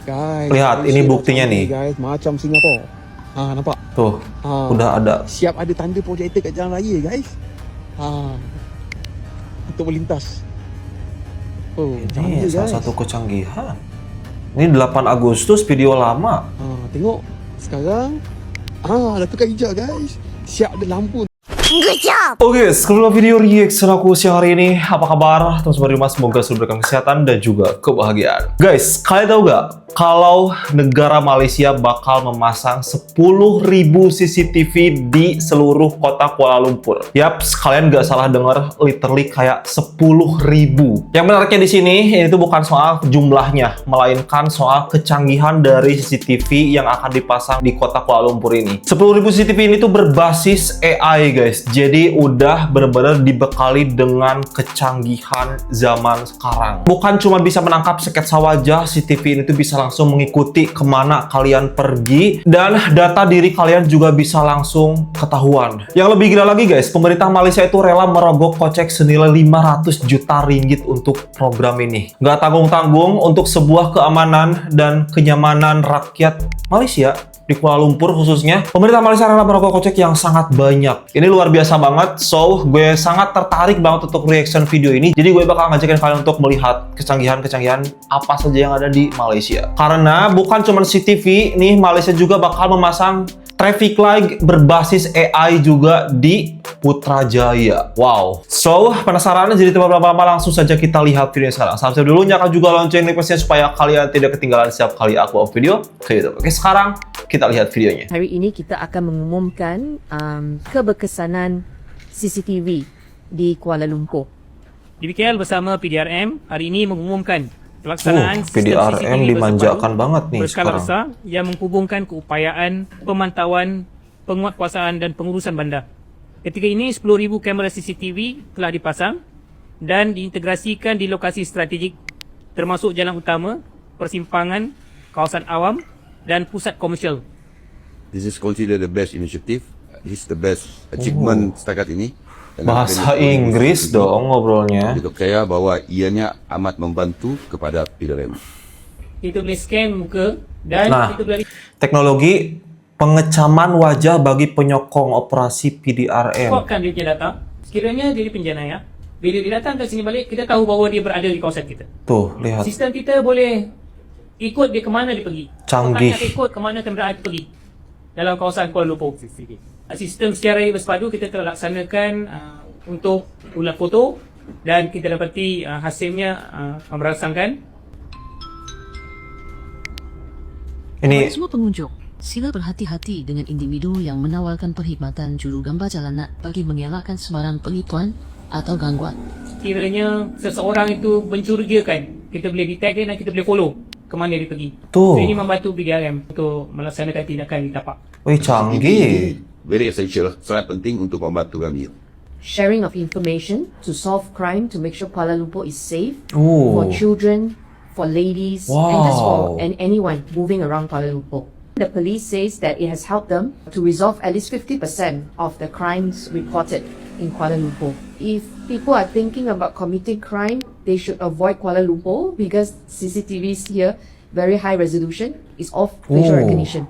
Guys, Lihat, ini buktinya nih. guys, macam Singapura. Nampak? Tuh, udah ada. Siap ada tanda projektor kat jalan raya, guys. Untuk melintas. Ini salah satu kecanggihan. Ini 8 Agustus, video lama. Tengok. Sekarang dah tukar hijau, guys. Siap ada lampu. Oke, sebelum video reaction aku siang hari ini, apa kabar teman-teman di rumah? Semoga selalu diberikan kesehatan dan juga kebahagiaan. Guys, kalian tahu gak kalau negara Malaysia bakal memasang 10.000 CCTV di seluruh kota Kuala Lumpur? Yap, kalian gak salah dengar, literally kayak 10.000. Yang menariknya di sini, ini tuh bukan soal jumlahnya, melainkan soal kecanggihan dari CCTV yang akan dipasang di kota Kuala Lumpur ini. 10.000 CCTV ini tuh berbasis AI, guys. Jadi udah benar-benar dibekali dengan kecanggihan zaman sekarang. Bukan cuma bisa menangkap sketsa wajah, CCTV ini tuh bisa langsung mengikuti kemana kalian pergi, dan data diri kalian juga bisa langsung ketahuan. Yang lebih gila lagi, guys, pemerintah Malaysia itu rela merogoh kocek senilai 500 juta ringgit untuk program ini. Nggak tanggung-tanggung untuk sebuah keamanan dan kenyamanan rakyat Malaysia di Kuala Lumpur khususnya. Pemerintah Malaysia rela merogoh kocek yang sangat banyak. Ini luar biasa banget. So, gue sangat tertarik banget untuk reaction video ini. Jadi gue bakal ngajakin kalian untuk melihat kecanggihan-kecanggihan apa saja yang ada di Malaysia. Karena bukan cuma CCTV, nih Malaysia juga bakal memasang traffic light berbasis AI juga di Putrajaya. Wow. So, penasaran? Jadi tanpa berlama-lama langsung saja kita lihat video sekarang. Subscribe dulu, nyalakan juga lonceng notifikasinya supaya kalian tidak ketinggalan setiap kali aku upload video ke YouTube. Oke, sekarang kita lihat videonya. Hari ini kita akan mengumumkan keberkesanan CCTV di Kuala Lumpur. DBKL bersama PDRM hari ini mengumumkan pelaksanaan sistem PDRM CCTV dimanjakan banget nih berskala sekarang. besar yang menghubungkan keupayaan pemantauan, penguatkuasaan dan pengurusan bandar. Ketika ini 10.000 kamera CCTV telah dipasang dan diintegrasikan di lokasi strategik termasuk jalan utama, persimpangan, kawasan awam dan pusat komersial. This is considered the best initiative. This is the best achievement setakat ini. Bahasa Inggris dong ngobrolnya. Dipercaya bahwa ianya amat membantu kepada PDRM. Kita boleh scan muka dan kita boleh Teknologi pengecaman wajah bagi penyokong operasi PDRM. kuatkan dia punya data. Sekiranya dia penjenayah, bila dia datang ke sini balik, kita tahu bahawa dia berada di kawasan kita. Tuh, lihat. Sistem kita boleh ikut dia ke mana dia pergi. Canggih. Otak nak ikut ke mana kenderaan itu pergi dalam kawasan Kuala Lumpur. Sistem secara bersepadu kita telah laksanakan untuk ulang foto dan kita dapati hasilnya merangsangkan. Ini Semua pengunjung, sila berhati-hati dengan individu yang menawarkan perkhidmatan juru gambar jalanan bagi mengelakkan sembarang penipuan atau gangguan. Kiranya seseorang itu mencurigakan, kita boleh detect dia dan kita boleh follow ke mana dia pergi. Tuh. So, ini membantu PDRM untuk melaksanakan tindakan di tapak. wih, canggih. Very essential, sangat penting untuk membantu kami. Sharing of information to solve crime to make sure Kuala Lumpur is safe Ooh. for children, for ladies, and just for anyone moving around Kuala Lumpur. The police says that it has helped them to resolve at least 50% of the crimes reported in Kuala Lumpur. If people are thinking about committing crime, they should avoid Kuala Lumpur because CCTVs here, very high resolution, is off facial recognition.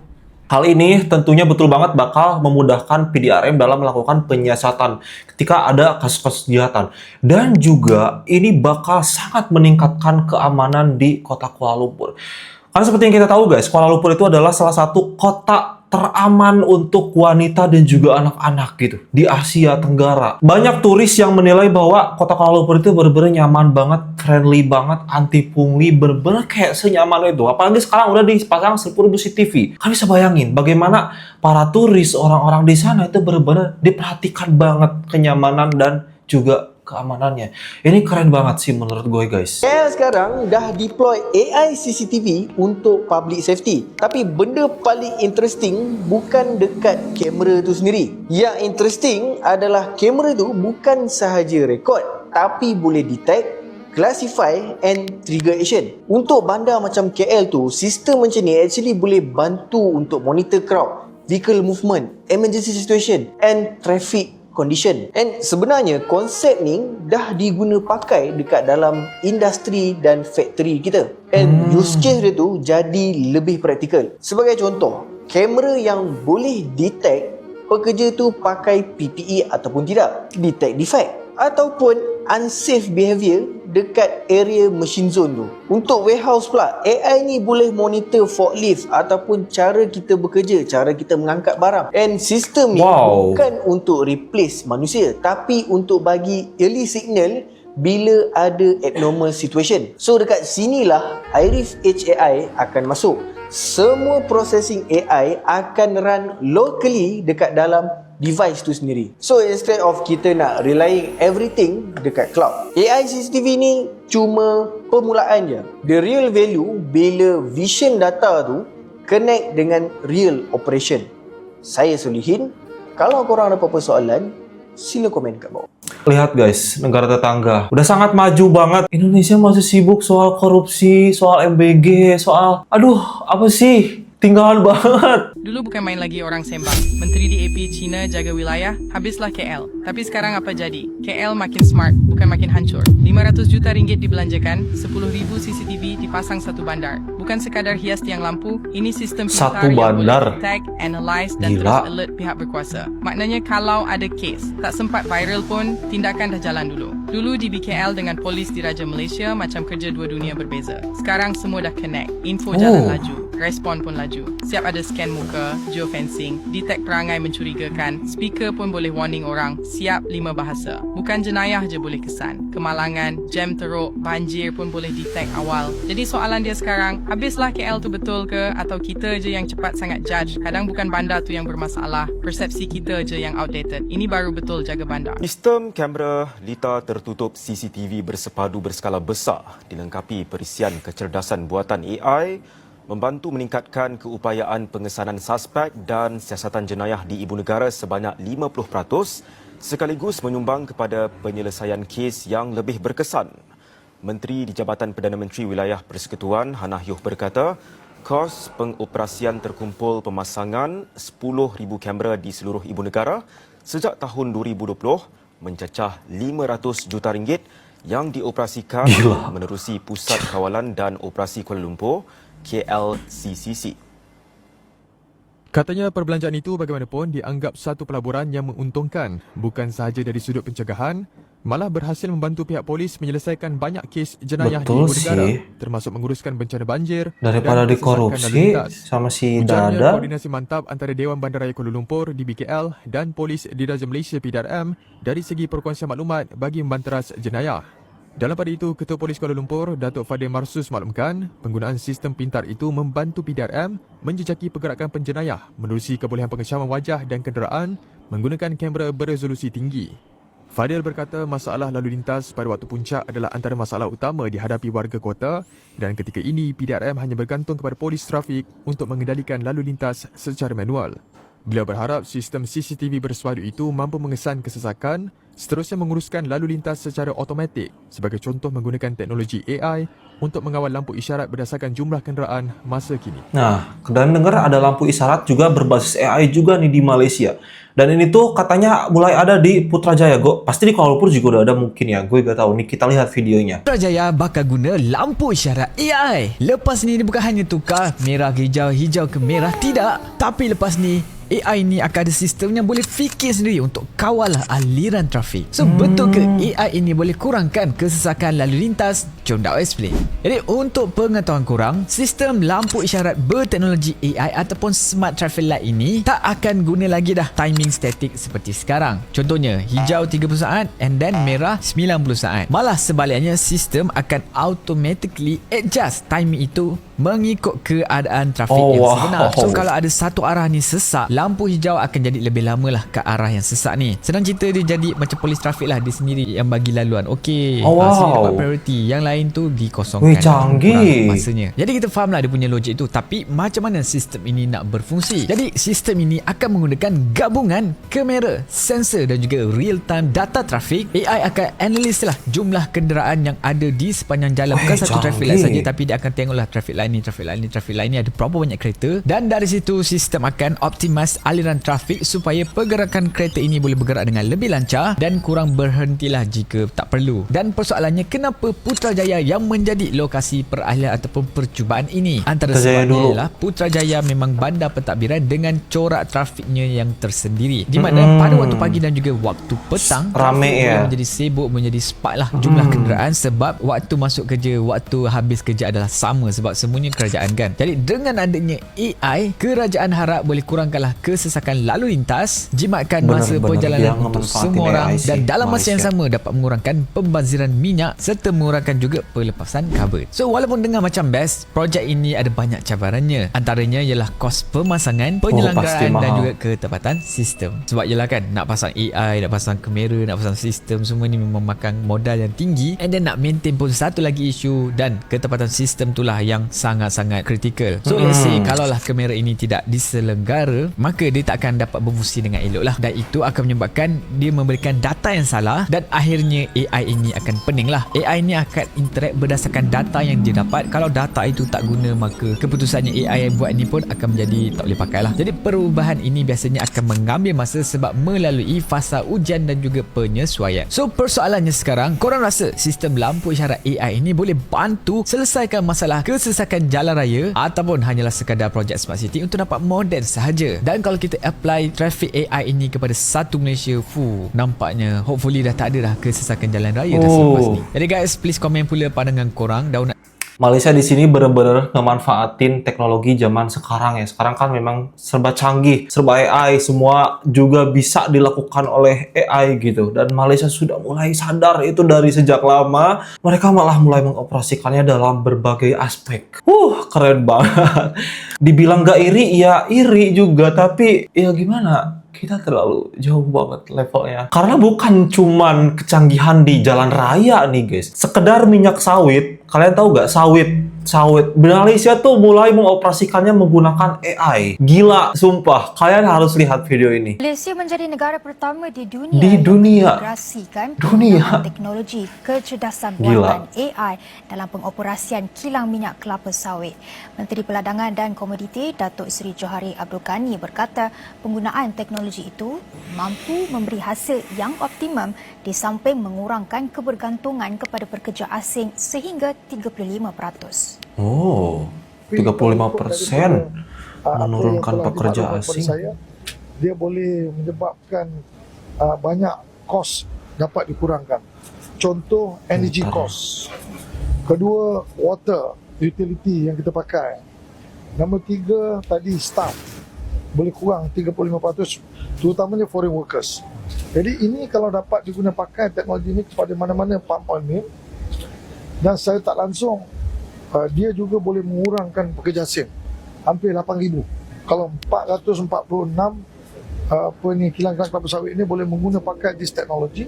Hal ini tentunya betul banget bakal memudahkan PDRM dalam melakukan penyiasatan ketika ada kasus-kasus kejahatan. Dan juga ini bakal sangat meningkatkan keamanan di kota Kuala Lumpur. Karena seperti yang kita tahu, guys, Kuala Lumpur itu adalah salah satu kota teraman untuk wanita dan juga anak-anak gitu di Asia Tenggara. Banyak turis yang menilai bahwa kota Kuala Lumpur itu benar-benar nyaman banget, friendly banget, anti pungli, benar-benar kayak senyaman itu. Apalagi sekarang udah dipasang 10.000 CCTV. Kalian bisa bayangin bagaimana para turis, orang-orang di sana itu benar-benar diperhatikan banget kenyamanan dan juga keamanannya. Ini keren banget sih menurut gue, guys. Sekarang dah deploy AI CCTV untuk public safety. Tapi benda paling interesting bukan dekat kamera tu sendiri. Yang interesting adalah kamera tu bukan sahaja rekod, tapi boleh detect, classify and trigger action. Untuk bandar macam KL tu, sistem macam ni actually boleh bantu untuk monitor crowd, vehicle movement, emergency situation and traffic condition. And sebenarnya konsep ni dah diguna pakai dekat dalam industri dan factory kita. And use case dia tu jadi lebih praktikal. Sebagai contoh, kamera yang boleh detect pekerja tu pakai PPE ataupun tidak, detect defect ataupun unsafe behaviour dekat area machine zone tu. Untuk warehouse pula, AI ni boleh monitor forklift ataupun cara kita bekerja, cara kita mengangkat barang. And sistem ni bukan untuk replace manusia, tapi untuk bagi early signal bila ada abnormal situation. So dekat sinilah Irif Edge AI akan masuk. Semua processing AI akan run locally dekat dalam device tu sendiri. So instead of kita nak relying everything dekat cloud, AI CCTV ni cuma permulaan je. The real value bila vision data tu connect dengan real operation. Saya Solihin. Kalau korang ada apa-apa soalan, sila komen kat bawah. Lihat guys, negara tetangga udah sangat maju banget. Indonesia masih sibuk soal korupsi, soal MBG, soal apa sih? Tinggalan banget. Dulu bukan main lagi orang sembang. Menteri DAP China jaga wilayah, habislah KL. Tapi sekarang apa jadi? KL makin smart, bukan makin hancur. 500 juta ringgit dibelanjakan, 10,000 CCTV dipasang satu bandar. Bukan sekadar hias tiang lampu, ini sistem pintar Satu yang boleh bandar. detect, analyze dan Gila. terus alert pihak berkuasa. Maknanya kalau ada kes, tak sempat viral pun, tindakan dah jalan dulu. Dulu di BKL dengan polis di Raja Malaysia macam kerja dua dunia berbeza. Sekarang semua dah connect, info jalan laju, respon pun laju. Siap ada scan muka, geofencing, detect perangai mencurigakan, speaker pun boleh warning orang, siap 5 bahasa. Bukan jenayah je boleh kesan, kemalangan, jam teruk, banjir pun boleh detect awal. Jadi soalan dia sekarang, habislah KL tu betul ke atau kita je yang cepat sangat judge? Kadang bukan bandar tu yang bermasalah, persepsi kita je yang outdated. Ini baru betul jaga bandar. Sistem kamera lita tertutup CCTV bersepadu berskala besar dilengkapi perisian kecerdasan buatan AI membantu meningkatkan keupayaan pengesanan suspek dan siasatan jenayah di ibu negara sebanyak 50% sekaligus menyumbang kepada penyelesaian kes yang lebih berkesan. Menteri di Jabatan Perdana Menteri Wilayah Persekutuan Hannah Yoh berkata, kos pengoperasian terkumpul pemasangan 10,000 kamera di seluruh ibu negara sejak tahun 2020 mencecah 500 juta ringgit yang dioperasikan menerusi Pusat Kawalan dan Operasi Kuala Lumpur KLCCC. Katanya perbelanjaan itu bagaimanapun dianggap satu pelaburan yang menguntungkan bukan sahaja dari sudut pencegahan, malah berhasil membantu pihak polis menyelesaikan banyak kes jenayah di ibu negara, termasuk menguruskan bencana banjir daripada dan dikorupsi sama si Ujarnya Dada. koordinasi mantap antara Dewan Bandaraya Kuala Lumpur di BKL dan Polis di Raja Malaysia PDRM dari segi perkongsian maklumat bagi membanteras jenayah. Dalam pada itu, Ketua Polis Kuala Lumpur, Datuk Fadil Marsus maklumkan, penggunaan sistem pintar itu membantu PDRM menjejaki pergerakan penjenayah menerusi kebolehan pengecaman wajah dan kenderaan menggunakan kamera beresolusi tinggi. Fadil berkata masalah lalu lintas pada waktu puncak adalah antara masalah utama dihadapi warga kota dan ketika ini PDRM hanya bergantung kepada polis trafik untuk mengendalikan lalu lintas secara manual. Beliau berharap sistem CCTV bersepadu itu mampu mengesan kesesakan, seterusnya menguruskan lalu lintas secara automatik sebagai contoh menggunakan teknologi AI untuk mengawal lampu isyarat berdasarkan jumlah kenderaan masa kini. Nah, dan dengar ada lampu isyarat juga berbasis AI juga nih di Malaysia. Dan ini tuh katanya mulai ada di Putrajaya. Pasti di Kuala Lumpur juga udah ada mungkin ya. Gue gak tahu nih, kita lihat videonya. Putrajaya bakal guna lampu isyarat AI. Lepas ni dia bukan hanya tukar merah ke hijau, hijau ke merah, tidak. Tapi lepas ni AI ni akan ada sistem yang boleh fikir sendiri untuk kawal aliran trafik. So betul ke AI ini boleh kurangkan kesesakan lalu lintas? Jom dakwah explain. Jadi untuk pengetahuan korang, sistem lampu isyarat berteknologi AI ataupun smart traffic light ini tak akan guna lagi dah timing statik seperti sekarang. Contohnya hijau 30 saat and then merah 90 saat. Malah sebaliknya, sistem akan automatically adjust timing itu mengikut keadaan trafik yang sebenar. So kalau ada satu arah ni sesak, lampu hijau akan jadi lebih lama lah ke arah yang sesak ni. Senang cerita dia jadi macam polis trafik lah, dia sendiri yang bagi laluan. Okey, sini dapat priority, yang lain tu dikosongkan. Canggih. Masanya. Jadi kita faham lah dia punya logik tu. Tapi macam mana sistem ini nak berfungsi? Jadi sistem ini akan menggunakan gabungan kamera, sensor dan juga real time data trafik. AI akan analis lah jumlah kenderaan yang ada di sepanjang jalan. Bukan satu traffic light saja, tapi dia akan tengoklah traffic light traffic light ni ada berapa banyak kereta, dan dari situ sistem akan optimize aliran trafik supaya pergerakan kereta ini boleh bergerak dengan lebih lancar dan kurang berhentilah jika tak perlu. Dan persoalannya, kenapa Putrajaya yang menjadi lokasi perahlian ataupun percubaan ini? Antara sebabnya ialah Putrajaya memang bandar pentadbiran dengan corak trafiknya yang tersendiri, di mana pada waktu pagi dan juga waktu petang rame ya, menjadi sibuk, menjadi spark lah jumlah kenderaan, sebab waktu masuk kerja, waktu habis kerja adalah sama sebab semuanya kerajaan kan. Jadi dengan adanya AI, kerajaan harap boleh kurangkanlah kesesakan lalu lintas, jimatkan masa perjalanan untuk semua orang, dan dalam masa yang sama dapat mengurangkan pembaziran minyak serta mengurangkan juga pelepasan karbon. So walaupun dengar macam best, projek ini ada banyak cabarannya. Antaranya ialah kos pemasangan, penyelenggaraan dan juga ketepatan sistem. Sebab ialah kan, nak pasang AI, nak pasang kamera, nak pasang sistem, semua ni memang makan modal yang tinggi, and then nak maintain pun satu lagi isu, dan ketepatan sistem itulah yang sangat-sangat kritikal. So let's say kalaulah kamera ini tidak diselenggara, maka dia tak akan dapat berfungsi dengan elok lah, dan itu akan menyebabkan dia memberikan data yang salah, dan akhirnya AI ini akan pening lah. AI ini akan interact berdasarkan data yang dia dapat. Kalau data itu tak guna, maka keputusannya AI yang buat ni pun akan menjadi tak boleh pakai lah. Jadi perubahan ini biasanya akan mengambil masa sebab melalui fasa ujian dan juga penyesuaian. So persoalannya sekarang, korang rasa sistem lampu isyarat AI ini boleh bantu selesaikan masalah kesesakan jalan raya, ataupun hanyalah sekadar projek smart city untuk dapat moden sahaja? Dan kalau kita apply traffic AI ini kepada satu Malaysia, nampaknya hopefully dah tak ada dah kesesakan jalan raya dah selepas ni. Jadi guys, please komen pula pandangan korang. Malaysia di sini benar-benar ngemanfaatin teknologi zaman sekarang ya. Sekarang kan memang serba canggih, serba AI, semua juga bisa dilakukan oleh AI gitu. Dan Malaysia sudah mulai sadar itu dari sejak lama. Mereka malah mulai mengoperasikannya dalam berbagai aspek. Keren banget. Dibilang gak iri, ya iri juga. Tapi ya gimana? Kita terlalu jauh banget levelnya. Karena bukan cuman kecanggihan di jalan raya nih guys. Sekedar minyak sawit. Kalian tahu gak sawit Malaysia tuh mulai mengoperasikannya menggunakan AI. Gila, sumpah. Kalian harus lihat video ini. Malaysia menjadi negara pertama di dunia mengintegrasikan teknologi kecerdasan buatan AI dalam pengoperasian kilang minyak kelapa sawit. Menteri Perdagangan dan Komoditi Datuk Seri Johari Abdul Ghani berkata penggunaan teknologi itu mampu memberi hasil yang optimum di samping mengurangkan kebergantungan kepada pekerja asing sehingga 35%. 35% menurunkan pekerja asing. Dia boleh menyebabkan banyak kos dapat dikurangkan. Contoh energy cost. Kedua, water utility yang kita pakai. Nombor 3 tadi staff boleh kurang 35%, terutamanya foreign workers. Jadi ini kalau dapat digunakan pakai teknologi ini kepada mana-mana palm oil mill, dan saya tak langsung, dia juga boleh mengurangkan pekerja asing hampir 8,000. Kalau 446 kilang-kilang kelapa sawit ini boleh menggunakan pakai this teknologi.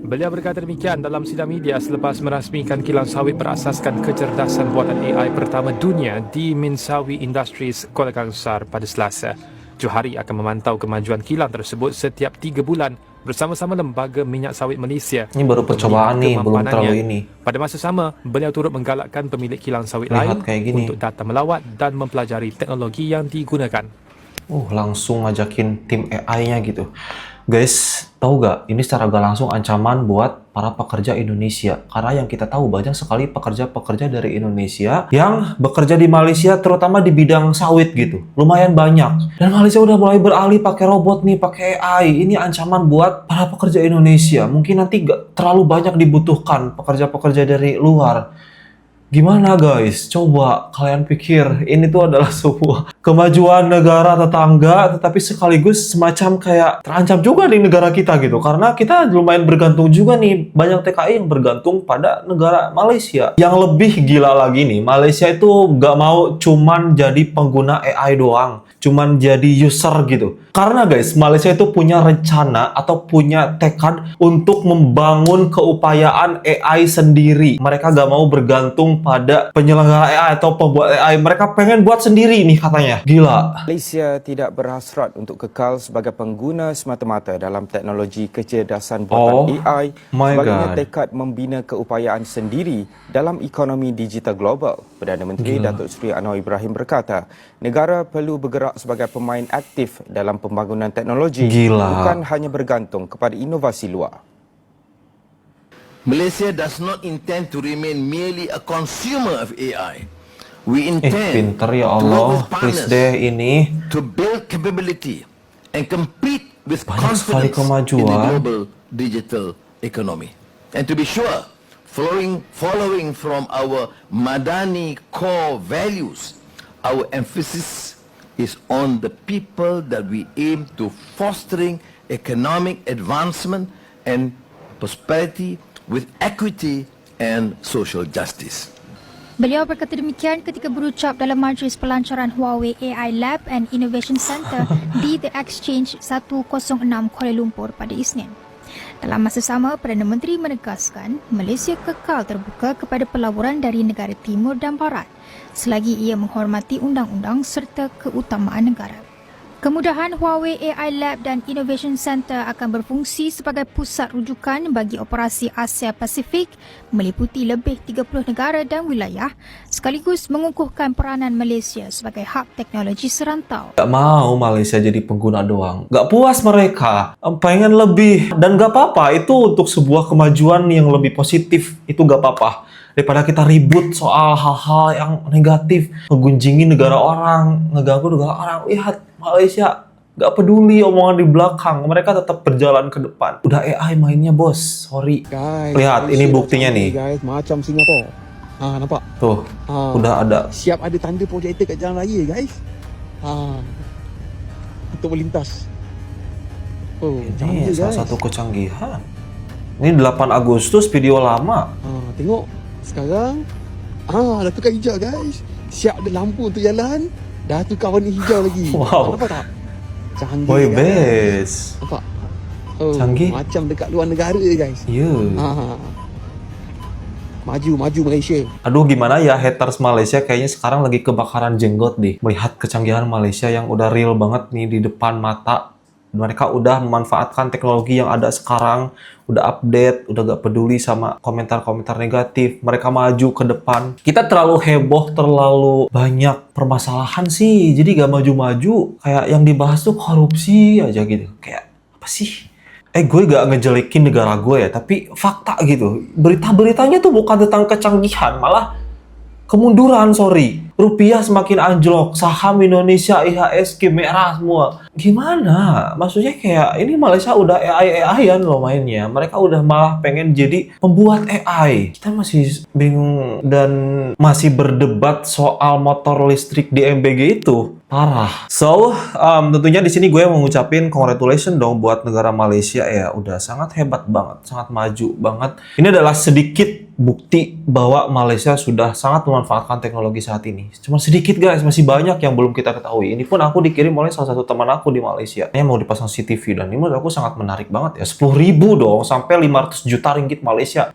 Beliau berkata demikian dalam sidang media selepas merasmikan kilang sawit berasaskan kecerdasan buatan AI pertama dunia di Minsawi Industries, Kuala Kangsar pada Selasa. Johari akan memantau kemajuan kilang tersebut setiap 3 bulan bersama-sama Lembaga Minyak Sawit Malaysia. Ini baru percobaan nih, belum terlalu ini. Pada masa sama, beliau turut menggalakkan pemilik kilang sawit lain untuk datang melawat dan mempelajari teknologi yang digunakan. Langsung ngajakin tim AI-nya gitu. Guys, tahu gak? Ini secara gak langsung ancaman buat para pekerja Indonesia. Karena yang kita tahu banyak sekali pekerja-pekerja dari Indonesia yang bekerja di Malaysia, terutama di bidang sawit gitu. Lumayan banyak. Dan Malaysia udah mulai beralih pakai robot nih, pakai AI. Ini ancaman buat para pekerja Indonesia. Mungkin nanti gak terlalu banyak dibutuhkan pekerja-pekerja dari luar. Gimana guys? Coba kalian pikir ini tuh adalah sebuah kemajuan negara tetangga, tetapi sekaligus semacam kayak terancam juga di negara kita gitu. Karena kita lumayan bergantung juga nih, banyak TKI yang bergantung pada negara Malaysia. Yang lebih gila lagi nih, Malaysia itu gak mau cuman jadi pengguna AI doang, cuman jadi user gitu. Karena guys, Malaysia itu punya rencana atau punya tekad untuk membangun keupayaan AI sendiri. Mereka gak mau bergantung bergantung pada penyelenggara AI atau pembuat AI. Mereka pengen buat sendiri nih katanya. Gila. Malaysia tidak berhasrat untuk kekal sebagai pengguna semata-mata dalam teknologi kecerdasan buatan AI. Sebaliknya tekad membina keupayaan sendiri dalam ekonomi digital global. Perdana Menteri Datuk Seri Anwar Ibrahim berkata, negara perlu bergerak sebagai pemain aktif dalam pembangunan teknologi, bukan hanya bergantung kepada inovasi luar. Malaysia does not intend to remain merely a consumer of AI. We intend pinter ya Allah, please deh ini to build capability and compete with banyak sekali confidence in the kemajuan. global digital economy. And to be sure, following from our Madani core values, our emphasis is on the people that we aim to fostering economic advancement and prosperity with equity and social justice. Beliau berkata demikian ketika berucap dalam majlis pelancaran Huawei AI Lab and Innovation Center di The Exchange 106 Kuala Lumpur pada Isnin. Dalam masa sama, Perdana Menteri menegaskan Malaysia kekal terbuka kepada pelaburan dari negara timur dan barat selagi ia menghormati undang-undang serta keutamaan negara. Kemudahan Huawei AI Lab dan Innovation Center akan berfungsi sebagai pusat rujukan bagi operasi Asia Pasifik meliputi lebih 30 negara dan wilayah sekaligus mengukuhkan peranan Malaysia sebagai hub teknologi serantau. Gak mau Malaysia jadi pengguna doang. Gak puas mereka. Pengen lebih. Dan gak apa-apa. Itu untuk sebuah kemajuan yang lebih positif. Itu gak apa-apa. Daripada kita ribut soal hal-hal yang negatif. Ngegunjingi negara orang. Ngeganggu negara orang. Lihat Malaysia gak peduli omongan di belakang. Mereka tetap berjalan ke depan. Udah AI mainnya bos. Sorry. Guys, lihat ini buktinya nih. Guys, macam Singapura. Nampak? Tuh. Udah ada. Siap ada tanda projektor kat jalan raya guys. Untuk melintas. Ini salah satu kecanggihan. Ini 8 Agustus video lama. Tengok. Sekarang dah tukar hijau guys. Siap ada lampu untuk jalan. Dah tukar warna hijau lagi. Wow. Nampak tak? Canggih. Boy guys. best. Nampak? Canggih. Macam dekat luar negara guys. Ya. Maju Malaysia. Aduh gimana ya, haters Malaysia kayaknya sekarang lagi kebakaran jenggot deh. Melihat kecanggihan Malaysia yang udah real banget nih di depan mata. Mereka udah memanfaatkan teknologi yang ada sekarang, udah update, udah gak peduli sama komentar-komentar negatif. Mereka maju ke depan. Kita terlalu heboh, terlalu banyak permasalahan sih. Jadi gak maju-maju. Kayak yang dibahas tuh korupsi aja gitu. Kayak apa sih? Gue gak ngejelekin negara gue ya, tapi fakta gitu. Berita-beritanya tuh bukan tentang kecanggihan, malah kemunduran, sorry. Rupiah semakin anjlok, saham Indonesia, IHSG merah semua. Gimana? Maksudnya kayak ini Malaysia udah AI-an loh mainnya. Mereka udah malah pengen jadi pembuat AI. Kita masih bingung dan masih berdebat soal motor listrik di MBG itu. Parah. So, tentunya di sini gue mau ngucapin congratulations dong buat negara Malaysia ya. Udah sangat hebat banget, sangat maju banget. Ini adalah sedikit bukti bahwa Malaysia sudah sangat memanfaatkan teknologi saat ini. Cuma sedikit guys, masih banyak yang belum kita ketahui. Ini pun aku dikirim oleh salah satu teman aku di Malaysia. Yang mau dipasang CCTV dan ini menurut aku sangat menarik banget ya. 10.000 dong, sampai 500 juta ringgit Malaysia.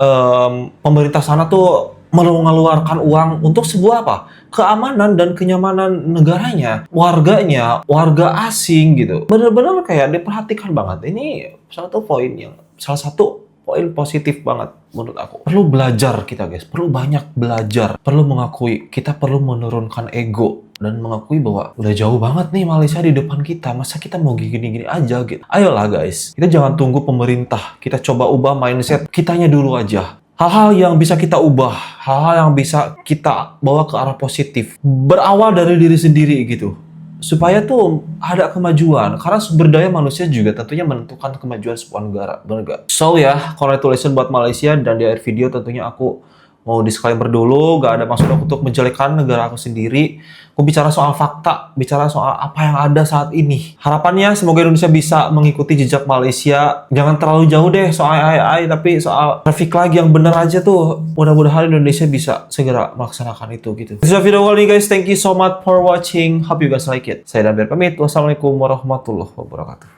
Pemerintah sana tuh mengeluarkan uang untuk sebuah apa? Keamanan dan kenyamanan negaranya, warganya, warga asing gitu. Bener-bener kayak diperhatikan banget. Ini salah satu poin positif banget menurut aku. Perlu belajar kita guys, perlu banyak belajar. Perlu mengakui, kita perlu menurunkan ego. Dan mengakui bahwa udah jauh banget nih Malaysia di depan kita. Masa kita mau gini-gini aja gitu. Ayolah guys, kita jangan tunggu pemerintah. Kita coba ubah mindset kitanya dulu aja. Hal-hal yang bisa kita ubah, hal-hal yang bisa kita bawa ke arah positif. Berawal dari diri sendiri gitu. Supaya tuh ada kemajuan. Karena sumber daya manusia juga tentunya menentukan kemajuan sebuah negara. Bener gak? So ya, congratulations buat Malaysia. Dan di akhir video tentunya aku mau disclaimer dulu. Gak ada maksud aku untuk menjelekkan negara aku sendiri. Aku bicara soal fakta, bicara soal apa yang ada saat ini. Harapannya semoga Indonesia bisa mengikuti jejak Malaysia. Jangan terlalu jauh deh soal AI, tapi soal traffic light yang bener aja tuh. Mudah-mudahan Indonesia bisa segera melaksanakan itu gitu. This is video kali ini guys. Thank you so much for watching. Hope you guys like it. Saya Danber pamit. Wassalamualaikum warahmatullahi wabarakatuh.